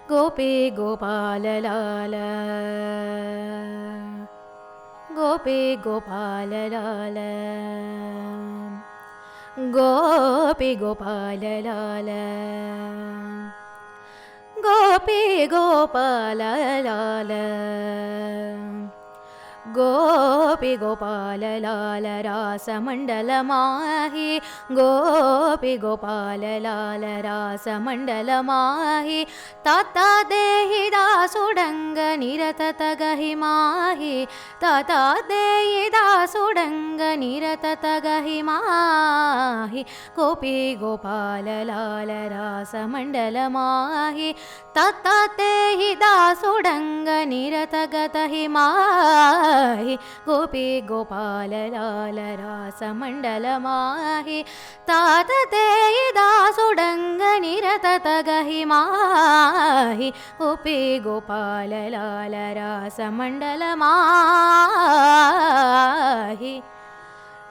गोपी गोपाल लाल गोपी गोपाल लाल गोपी गोपाल लाल गोपी गोपाल लाल गोपी गोपाल लाल रासमण्डल माहि गोपी गोपाल लाल रासमण्डल माहि ताता देहि दासुडंग निरत तगहि माहि ताता देहि दासुडंग निरत तगहि माहि गोपी गोपाल लाल रासमण्डल माहि ताता देहि दासुडंग निरत गतहि माहि गोपी गोपाल लाल रासमण्डल माहि तात देहि दासुडंग निरत तगहि माहि गोपी गोपाल लाल रासमण्डल माहि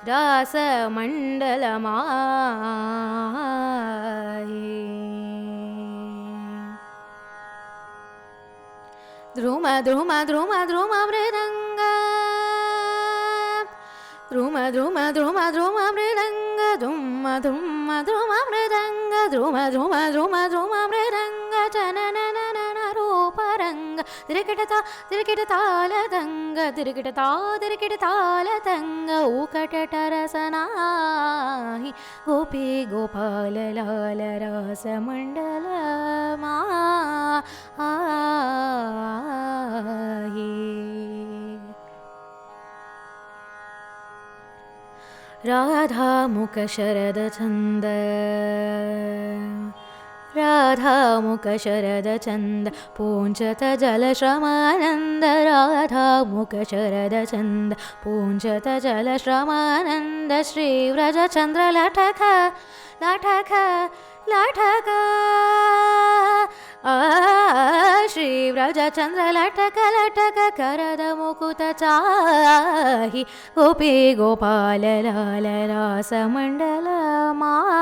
रासमण्डल माहि ध्रुम ध्रुम ध्रुम ध्रुम मृदंग ध्रुम ध्रुम ध्रुम ध्रुम मृदंग ध्रुम ध्रुम ध्रुम मृदंग ध्रुम ध्रुम ध्रुम ध्रुम मृदंग जनन रूपरंग तिरकिटता तिरकिटतालदंग तिरकिटता तिरकिटतालदंग ऊकटटरसनाहि गोपी गोपाल लाल रासमण्डल माहि राधा मुख शरद चंद राधा मुख शरद चंद पूंजत जल श्रमानंद राधा मुख शरद चंद पूंजत जल श्रमानंद श्री व्रज चंद्र लठक लठक लठक श्री व्रज चंद्र लटक लटक करद मुकुत चाहि गोपी गोपाल लाल रासमण्डल माहि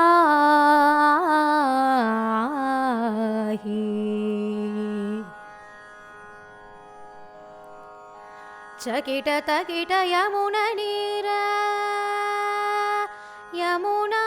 चकिट तकिट यमुना नीर यमुना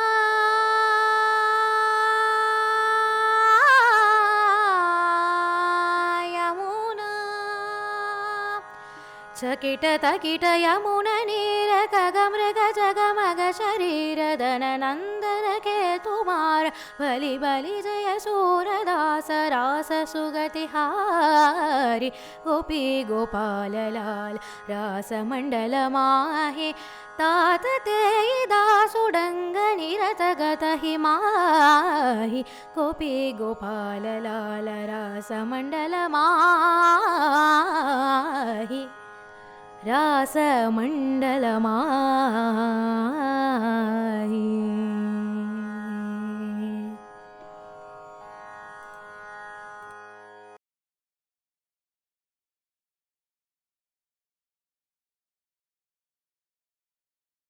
चकिट तकिट यमुना नीर खगमृग जगमग शरीर धन नंदन केतुमार बलि बलि जय सूरदास रास सुगति हारि गोपी गोपाल लाल रासमण्डल माहि तात देहि दासुडंग निरत गतहि माहि गोपी गोपाल लाल रासमण्डल माहि रासमण्डल माहि।